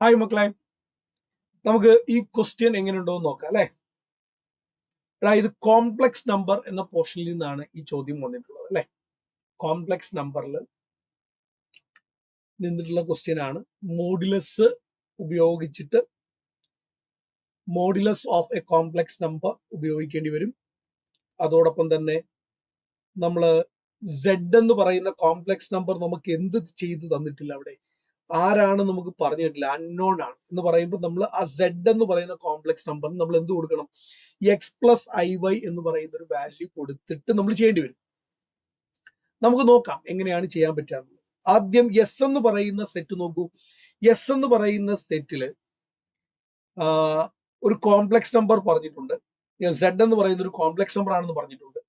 Hi മക്കളെ, നമുക്ക് ഈ ക്വസ്റ്റ്യൻ എങ്ങനെയുണ്ടോ എന്ന് നോക്കാം അല്ലെ. ഇത് കോംപ്ലക്സ് നമ്പർ എന്ന പോർഷനിൽ നിന്നാണ് ഈ ചോദ്യം വന്നിട്ടുള്ളത് അല്ലെ. കോംപ്ലക്സ് നമ്പറിൽ നിന്നിട്ടുള്ള ക്വസ്റ്റ്യൻ ആണ്. മോഡുലസ് ഉപയോഗിച്ചിട്ട് modulus of A complex number ഉപയോഗിക്കേണ്ടി വരും. അതോടൊപ്പം തന്നെ നമ്മൾ സെഡ് എന്ന് പറയുന്ന കോംപ്ലക്സ് നമ്പർ നമുക്ക് എന്ത് ചെയ്ത് തന്നിട്ടില്ല, അവിടെ ആരാണ് നമുക്ക് പറഞ്ഞിട്ടില്ല, അൺനോൺ ആണ് എന്ന് പറയുമ്പോൾ നമ്മൾ ആ സെഡ് എന്ന് പറയുന്ന കോംപ്ലക്സ് നമ്പറിന് നമ്മൾ എന്ത് കൊടുക്കണം? എക്സ് പ്ലസ് ഐ വൈ എന്ന് പറയുന്ന ഒരു വാല്യൂ കൊടുത്തിട്ട് നമ്മൾ ചെയ്യേണ്ടി വരും. നമുക്ക് നോക്കാം എങ്ങനെയാണ് ചെയ്യാൻ പറ്റുക. ആദ്യം എസ് എന്ന് പറയുന്ന സെറ്റ് നോക്കൂ. എസ് എന്ന് പറയുന്ന സെറ്റില് ഒരു കോംപ്ലക്സ് നമ്പർ പറഞ്ഞിട്ടുണ്ട്. സെഡ് എന്ന് പറയുന്ന ഒരു കോംപ്ലക്സ് നമ്പർ ആണെന്ന് പറഞ്ഞിട്ടുണ്ട്.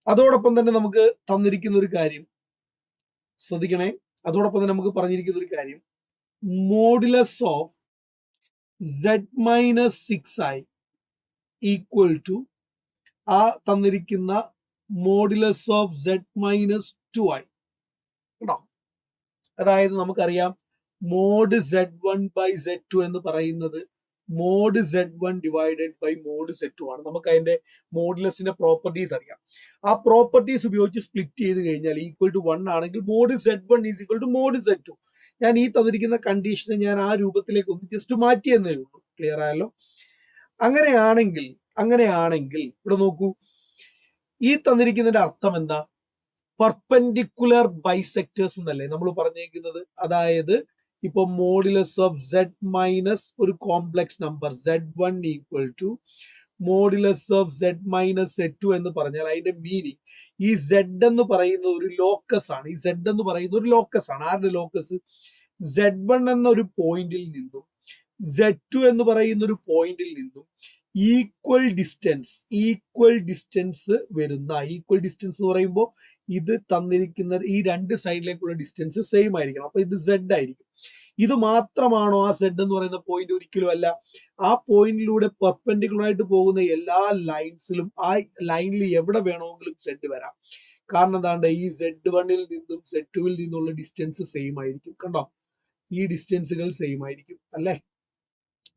അതോടൊപ്പം തന്നെ നമുക്ക് തന്നിരിക്കുന്ന ഒരു കാര്യം ശ്രദ്ധിക്കണേ. അതോടൊപ്പം തന്നെ നമുക്ക് പറഞ്ഞിരിക്കുന്ന ഒരു കാര്യം, modulus of z minus 6i equal to ആ തന്നിരിക്കുന്ന modulus of z minus 2i കേട്ടോ. അതായത് നമുക്കറിയാം മോഡ് Z1 ബൈ Z2 എന്ന് പറയുന്നത് mode Z1 divided by mode Z2 ആണ്. നമുക്ക് അതിന്റെ മോഡുലസിന്റെ പ്രോപ്പർട്ടീസ് അറിയാം. ആ പ്രോപ്പർട്ടീസ് ഉപയോഗിച്ച് സ്പ്ലിറ്റ് ചെയ്ത് കഴിഞ്ഞാൽ ഈക്വൽ ടു 1 ആണെങ്കിൽ mod Z1 is equal to mod Z2. ഞാൻ ഈ തന്നിരിക്കുന്ന കണ്ടീഷനെ ഞാൻ ആ രൂപത്തിലേക്ക് ഒന്ന് ജസ്റ്റ് മാറ്റിയെന്നേ ഉള്ളൂ. ക്ലിയർ ആയല്ലോ? അങ്ങനെയാണെങ്കിൽ ഇവിടെ നോക്കൂ, ഈ തന്നിരിക്കുന്നതിന്റെ അർത്ഥം എന്താ? പെർപെൻഡിക്കുലർ ബൈസെക്ടേഴ്സ് എന്നല്ലേ നമ്മൾ പറഞ്ഞേക്കുന്നത്. അതായത് ഇപ്പൊ മോഡുലസ് ഓഫ് സെഡ് മൈനസ് ഒരു complex number Z1 equal to modulus of z minus Z2 എന്ന് പറഞ്ഞാൽ അതിന്റെ മീനിങ് ഈ സെഡ് എന്ന് പറയുന്ന ഒരു ലോക്കസ് ആണ്. ഈ സെഡ് എന്ന് പറയുന്ന ഒരു ലോക്കസ് ആണ്. ആരുടെ ലോക്കസ്? Z1 എന്ന ഒരു പോയിന്റിൽ നിന്നും Z2 എന്ന് പറയുന്ന ഒരു പോയിന്റിൽ നിന്നും ഈക്വൽ ഡിസ്റ്റൻസ് വരുന്ന, ഈക്വൽ ഡിസ്റ്റൻസ് എന്ന് പറയുമ്പോൾ ഇത് തന്നിരിക്കുന്ന ഈ രണ്ട് സൈഡിലേക്കുള്ള ഡിസ്റ്റൻസ് സെയിം ആയിരിക്കണം. അപ്പൊ ഇത് Z ആയിരിക്കും. ഇത് മാത്രമാണോ ആ Z എന്ന് പറയുന്ന പോയിന്റ്? ഒരിക്കലും അല്ല. ആ പോയിന്റിലൂടെ പെർപെൻഡിക്കുലർ ആയിട്ട് പോകുന്ന എല്ലാ ലൈൻസിലും ആ ലൈനിൽ എവിടെ വേണമെങ്കിലും Z വരാം. കാരണം എന്താണ്ട് ഈ Z1 നിന്നും Z2 നിന്നുള്ള ഡിസ്റ്റൻസ് സെയിം ആയിരിക്കും. കണ്ടോ, ഈ ഡിസ്റ്റൻസുകൾ സെയിം ആയിരിക്കും അല്ലേ,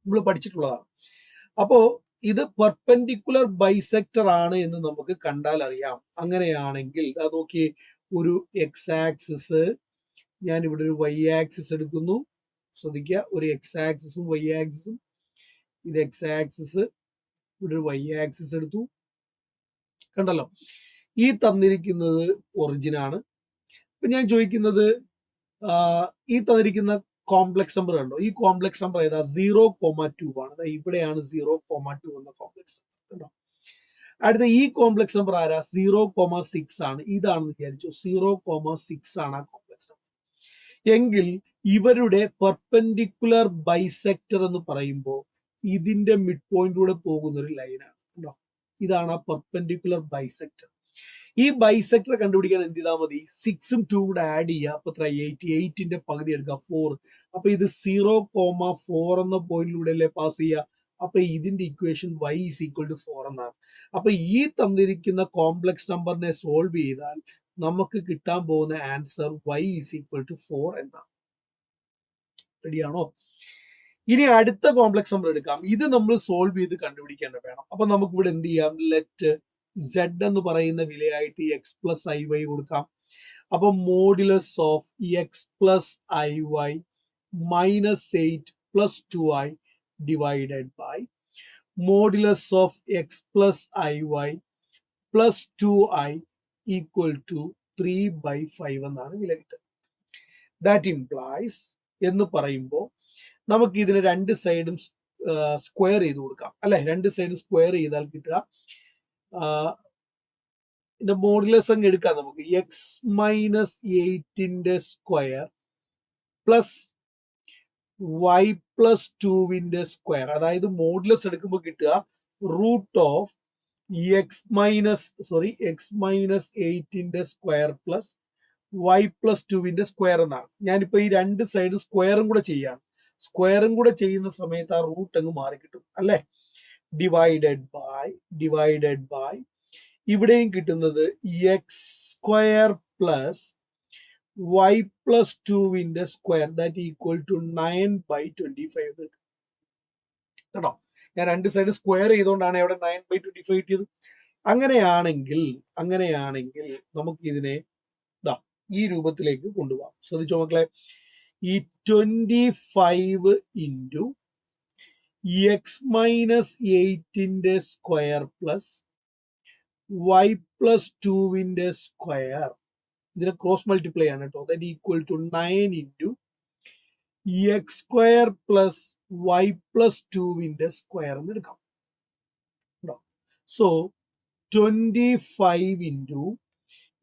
നമ്മൾ പഠിച്ചിട്ടുള്ളതാണ്. അപ്പോ ഇത് പെർപെൻഡിക്കുലർ ബൈസെക്ടർ ആണ് എന്ന് നമുക്ക് കണ്ടാൽ അറിയാം. അങ്ങനെയാണെങ്കിൽ അത് നോക്കിയേ, ഒരു എക്സ് ആക്സിസ്, ഞാൻ ഇവിടെ ഒരു വൈ ആക്സിസ് എടുക്കുന്നു. ശ്രദ്ധിക്കുക, ഒരു എക്സ് ആക്സിസും വൈ ആക്സിസും. ഇത് എക്സ് ആക്സിസ്, ഇവിടെ ഒരു വൈ ആക്സിസ് എടുത്തു. കണ്ടല്ലോ, ഈ തന്നിരിക്കുന്നത് ഒറിജിൻ ആണ്. ഇപ്പൊ ഞാൻ ചോദിക്കുന്നത്, ഈ തന്നിരിക്കുന്ന കോംപ്ലക്സ് നമ്പർ കണ്ടോ? ഈ കോംപ്ലക്സ് നമ്പർ ഏതാ? 0,2 ആണ്. ഇവിടെയാണ് 0,2 എന്ന കോംപ്ലക്സ് നമ്പർ കണ്ടോ. അടുത്ത ഈ കോംപ്ലക്സ് നമ്പർ ആരാ? 0,6 ആണ്. ഇതാണെന്ന് വിചാരിച്ചു, 0,6 ആണ് ആ കോംപ്ലക്സ് നമ്പർ. എങ്കിൽ ഇവരുടെ പെർപെൻഡിക്കുലർ ബൈസെക്ടർ എന്ന് പറയുമ്പോൾ ഇതിന്റെ മിഡ് പോയിന്റിലൂടെ പോകുന്ന ഒരു ലൈനാണ് കണ്ടോ. ഇതാണ് ആ പെർപെൻഡിക്കുലർ ബൈസെക്ടർ. ഈ ബൈസെക്ടർ കണ്ടുപിടിക്കാൻ എന്ത് ചെയ്താൽ മതി? 6ഉം 2 കൂടെ ആഡ് ചെയ്യുക. അപ്പൊ 8ന്റെ പകുതി എടുക്കുക, 4. അപ്പൊ ഇത് 0,4 എന്ന പോയിന്റിലൂടെ അല്ലേ പാസ് ചെയ്യുക. അപ്പൊ ഇതിന്റെ equation y is equal to 4 എന്നാണ്. അപ്പൊ ഈ തന്നിരിക്കുന്ന കോംപ്ലക്സ് നമ്പറിനെ സോൾവ് ചെയ്താൽ നമുക്ക് കിട്ടാൻ പോകുന്ന answer y is equal to 4 എന്നാണ്. റെഡിയാണോ? ഇനി അടുത്ത കോംപ്ലക്സ് നമ്പർ എടുക്കാം. ഇത് നമ്മൾ സോൾവ് ചെയ്ത് കണ്ടുപിടിക്കാൻ വേണം. അപ്പൊ നമുക്ക് ഇവിടെ എന്ത് ചെയ്യാം? ലെറ്റ് Z എന്ന് പറയുന്ന വിലയായിട്ട് എക്സ് പ്ലസ് ഐ വൈ കൊടുക്കാം. അപ്പൊ modulus of x plus i y minus 8 plus 2i divided by modulus of x plus i y plus 2i equal to 3/5 എന്നാണ് വില കിട്ടുക. ദാറ്റ് ഇംപ്ലൈസ് എന്ന് പറയുമ്പോൾ നമുക്ക് ഇതിന് രണ്ട് സൈഡും സ്ക്വയർ ചെയ്ത് കൊടുക്കാം അല്ലെ. രണ്ട് സൈഡും സ്ക്വയർ ചെയ്താൽ കിട്ടുക ഇതിന്റെ മോഡുലസ് അങ്ങ് എടുക്കാം നമുക്ക്. എക്സ് മൈനസ് 8ന്റെ സ്ക്വയർ പ്ലസ് വൈ പ്ലസ് 2വിന്റെ സ്ക്വയർ. അതായത് മോഡുലസ് എടുക്കുമ്പോൾ കിട്ടുക റൂട്ട് ഓഫ് എക്സ് മൈനസ് 8ന്റെ സ്ക്വയർ പ്ലസ് വൈ പ്ലസ് 2വിന്റെ സ്ക്വയർ എന്നാണ്. ഞാനിപ്പോ ഈ രണ്ട് സൈഡ് സ്ക്വയറും കൂടെ ചെയ്യാണ്. സ്ക്വയറും കൂടെ ചെയ്യുന്ന സമയത്ത് ആ റൂട്ട് അങ്ങ് മാറി കിട്ടും അല്ലെ. ഡിവൈഡഡ് ബൈ ഇവിടെയും കിട്ടുന്നത് x square plus y plus 2വിന്റെ സ്ക്വയർ ദാറ്റ് ഈക്വൽ ടു 9/25 കേട്ടോ. ഞാൻ രണ്ട് സൈഡ് സ്ക്വയർ ചെയ്തുകൊണ്ടാണ് ഇവിടെ 9/25 കിട്ടിയത്. അങ്ങനെയാണെങ്കിൽ നമുക്ക് ഇതിനെ ഈ രൂപത്തിലേക്ക് കൊണ്ടുപോകാം. ശ്രദ്ധിച്ചോ മക്കളെ, ഈ 25 ഇൻറ്റു എക്സ് മൈനസ് 8ന്റെ സ്ക്വയർ പ്ലസ് y പ്ലസ് 2വിന്റെ സ്ക്വയർ, ഇതിനെ ക്രോസ് മൾട്ടിപ്ലൈ ആണ് കേട്ടോ. That equal to 9 into x square plus y plus 2വിന്റെ സ്ക്വയർ എന്ന് എടുക്കാം. സോ 25 ഇൻറ്റു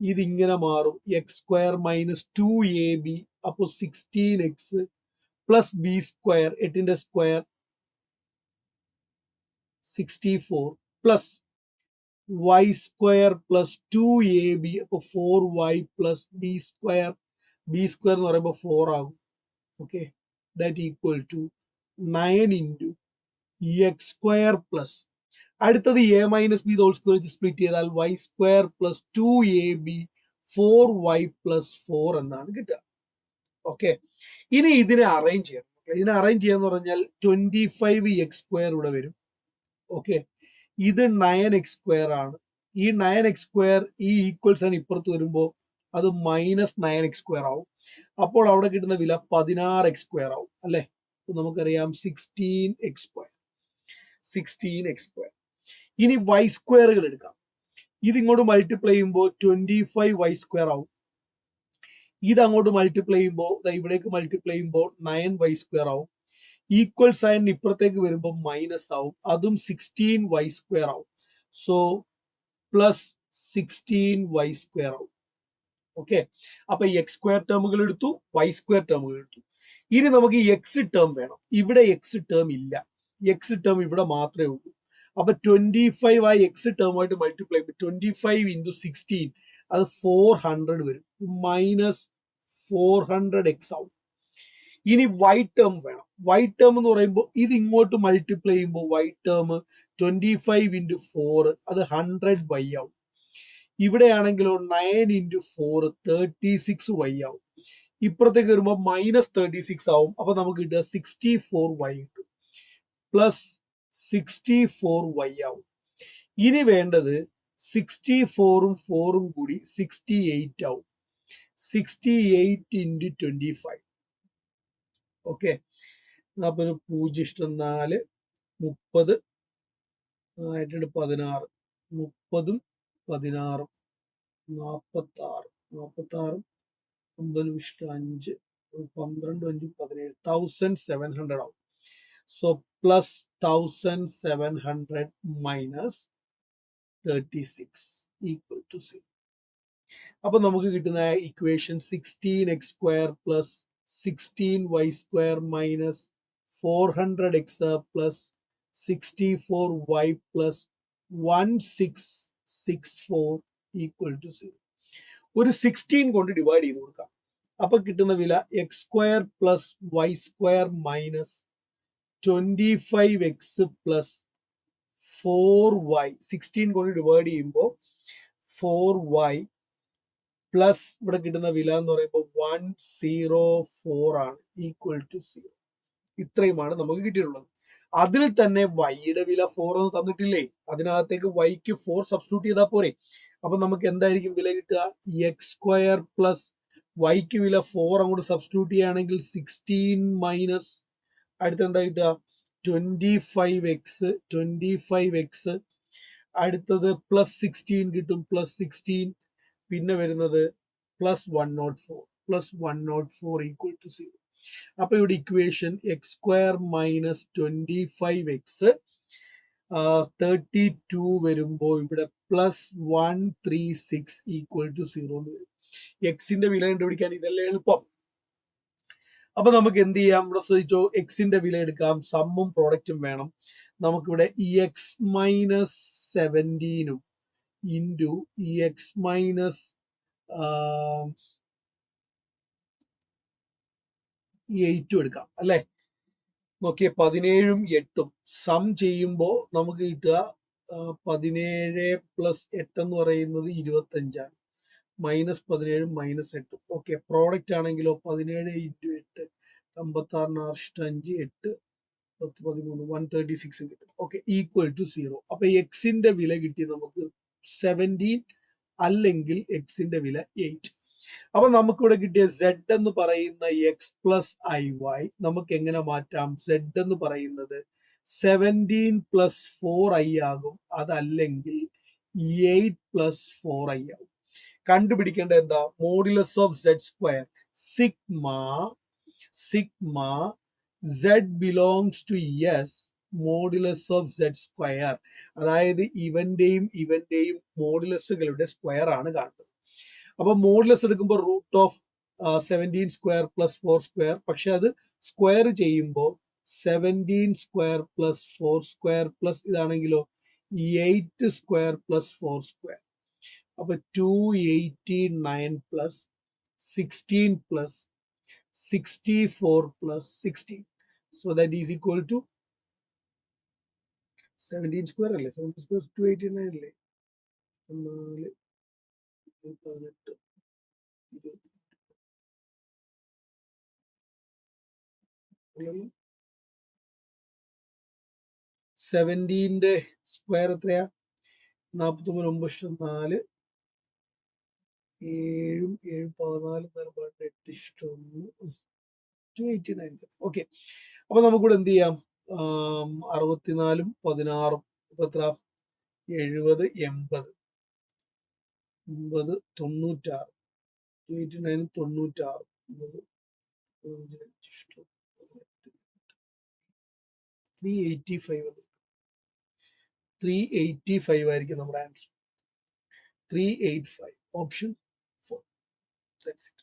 ഇതിങ്ങനെ മാറും എക്സ് സ്ക്വയർ മൈനസ് 2ab, അപ്പോൾ 16x പ്ലസ് ബി സ്ക്വയർ, 8ന്റെ square 64 plus y square plus 2ab, അപ്പോൾ 4y പ്ലസ് ബി സ്ക്വയർ എന്ന് പറയുമ്പോൾ 4 ആകും. Okay, that equal to 9 into x square plus, അടുത്തത് a minus b whole square split ചെയ്താൽ y square plus 2ab 4y plus 4 എന്നാണ് കിട്ടുക. Okay, ഇനി ഇതിനെ അറേഞ്ച് ചെയ്യണം. ഇതിനെ അറേഞ്ച് ചെയ്യാന്ന് പറഞ്ഞാൽ 25x സ്ക്വയർ ഇവിടെ വരും. ഓക്കെ, ഇത് 9x സ്ക്വയർ ആണ്. ഈ 9x സ്ക്വയർ ഈ ഈക്വൽ സൈൻ ഇപ്പുറത്ത് വരുമ്പോൾ അത് മൈനസ് 9x സ്ക്വയർ ആവും. അപ്പോൾ അവിടെ കിട്ടുന്ന വില 16x സ്ക്വയർ ആവും അല്ലെ. നമുക്കറിയാം 16x സ്ക്വയർ. ഇനി വൈ സ്ക്വയറുകൾ എടുക്കാം. ഇതിങ്ങോട്ട് മൾട്ടിപ്ലൈ ചെയ്യുമ്പോൾ 25y സ്ക്വയർ ആവും. ഇത് അങ്ങോട്ട് മൾട്ടിപ്ലൈ ചെയ്യുമ്പോൾ ഇവിടേക്ക് മൾട്ടിപ്ലൈ ചെയ്യുമ്പോൾ 9y സ്ക്വയർ ആവും. ഈക്വൽ സൈൻ ഇപ്പുറത്തേക്ക് വരുമ്പോൾ മൈനസ് ആവും, അതും 16y സ്ക്വയർ ആവും. സോ പ്ലസ് 16y സ്ക്വയർ ആവും. ഓക്കെ, അപ്പൊ എക്സ് സ്ക്വയർ ടേമുകൾ എടുത്തു, വൈ സ്ക്വയർ ടേമുകൾ എടുത്തു. ഇനി നമുക്ക് എക്സ് ടേം വേണം. ഇവിടെ എക്സ് ടേം ഇല്ല, എക്സ് ടേം ഇവിടെ മാത്രമേ ഉള്ളൂ. അപ്പൊ 25 ആ എക്സ് ടേമുമായിട്ട് മൾട്ടിപ്ലൈ ചെയ്യുമ്പോൾ 25 ഇൻറ്റു 16 അത് 400 വരും, മൈനസ് 400x ആവും. ഇനി വൈ ടേം വേണം. വൈ ടേം എന്ന് പറയുമ്പോൾ ഇത് ഇങ്ങോട്ട് മൾട്ടിപ്ലൈ ചെയ്യുമ്പോൾ വൈ ടേം 25 ഇൻറ്റു 4 അത് 100y ആവും. ഇവിടെയാണെങ്കിലോ 9 ഇൻറ്റു 4 36y ആവും. ഇപ്പുറത്തേക്ക് വരുമ്പോൾ മൈനസ് 36 ആവും. അപ്പൊ നമുക്ക് കിട്ടുക 64y കിട്ടും, പ്ലസ് 64y ആവും. ഇനി വേണ്ടത് 64ഉം 4ഉം കൂടി 68 ആവും. 68 ഇൻറ്റു 25. ഓക്കെ, അപ്പൊ 0 4 30 ആയിട്ടുണ്ട് 16, 30ഉം 16ഉം 46, 46ഉം 9 5 12 5 17 1700 ആവും. So plus 1700 minus 36 equal to 0. അപ്പൊ നമുക്ക് കിട്ടുന്ന equation 16x square plus 16y square minus 400x plus 64y പ്ലസ് 1664 ഈക്വൽ ടു 0. ഒരു 16 കൊണ്ട് ഡിവൈഡ് ചെയ്ത് കൊടുക്കാം. അപ്പൊ കിട്ടുന്ന വില x square plus y square minus 25x plus 4y. 16 കൊണ്ട് ഡിവൈഡ് ചെയ്യുമ്പോൾ 4y പ്ലസ് ഇവിടെ കിട്ടുന്ന വില എന്ന് പറയുമ്പോൾ 104 ആണ്, ഈക്വൽ ടു 0. ഇത്രയുമാണ് നമുക്ക് കിട്ടിയിട്ടുള്ളത്. അതിൽ തന്നെ വൈയുടെ വില 4 എന്ന് തന്നിട്ടില്ലേ, അതിനകത്തേക്ക് വൈക്ക് 4 സബ്സ്റ്റിറ്റ്യൂട്ട് ചെയ്താൽ പോരെ. അപ്പൊ നമുക്ക് എന്തായിരിക്കും വില കിട്ടുക? എക്സ് സ്ക്വയർ പ്ലസ് വൈക്ക് വില 4 അങ്ങോട്ട് സബ്സ്റ്റിറ്റ്യൂട്ട് ചെയ്യുകയാണെങ്കിൽ 16 മൈനസ് അടുത്ത് എന്താ കിട്ടുക? 25x. അടുത്തത് പ്ലസ് 16 കിട്ടും, പ്ലസ് 16. പിന്നെ വരുന്നത് പ്ലസ് 104 ഈക്വൽ ടു 0. അപ്പൊ ഇവിടെ equation X square minus 25x 32 വരുമ്പോൾ ഇവിടെ പ്ലസ് 136 ഈക്വൽ ടു 0 എന്ന് വരും. എക്സിന്റെ വില കണ്ടുപിടിക്കാൻ ഇതല്ലേ എളുപ്പം. അപ്പൊ നമുക്ക് എന്ത് ചെയ്യാം? ഇവിടെ ശ്രദ്ധിച്ചോ, എക്സിന്റെ വില എടുക്കാം, സമ്മും പ്രോഡക്റ്റും വേണം. നമുക്കിവിടെ എക്സ് മൈനസ് 17ഉം ഇൻറ്റു എക്സ് മൈനസ് 8ഉം എടുക്കാം അല്ലെ. നോക്കിയേ, 17ഉം 8ഉം സം ചെയ്യുമ്പോൾ നമുക്ക് കിട്ടുക 17 പ്ലസ് 8 എന്ന് പറയുന്നത് 25ആണ്. -17 -8. ഓക്കെ, പ്രോഡക്റ്റ് ആണെങ്കിലോ 17 × 8 56 8 10 13 136 കിട്ടും. Okay, equal to 0. അപ്പൊ എക്സിന്റെ വില കിട്ടി നമുക്ക് 17 അല്ലെങ്കിൽ എക്സിന്റെ വില 8. അപ്പൊ നമുക്കിവിടെ കിട്ടിയ Z എന്ന് പറയുന്ന എക്സ് പ്ലസ് ഐ വൈ നമുക്ക് എങ്ങനെ മാറ്റാം? Z എന്ന് പറയുന്നത് 17 + 4i ആകും, അതല്ലെങ്കിൽ 8 + 4i ആകും. കണ്ടുപിടിക്കേണ്ട എന്താ? Modulus of Z² sigma Z belongs to S modulus of Z². അതായത് ഇവന്റെയും മോഡുലസുകളുടെ സ്ക്വയർ ആണ് കാണുന്നത്. അപ്പൊ മോഡുലസ് എടുക്കുമ്പോൾ √17² + 4², പക്ഷെ അത് സ്ക്വയർ ചെയ്യുമ്പോൾ 17² + 4² ഇതാണെങ്കിലോ 8² + 4². അപ്പൊ 289 + 16 + 64 + 16. So that is equal to 17² അല്ലേ? 17² 289 അല്ലേ? 4 18 20. 17ന്റെ സ്ക്വയർ എത്രയാ? 49 9 4 7 7 14 8 289. ഓക്കെ, അപ്പൊ നമുക്കിവിടെ എന്ത് ചെയ്യാം? 64 16 ഇപ്പൊ എത്ര? 70 80 9 96 289 96 385. 385 ആയിരിക്കും നമ്മുടെ ആൻസർ. 385 ഓപ്ഷൻ 4. That's it.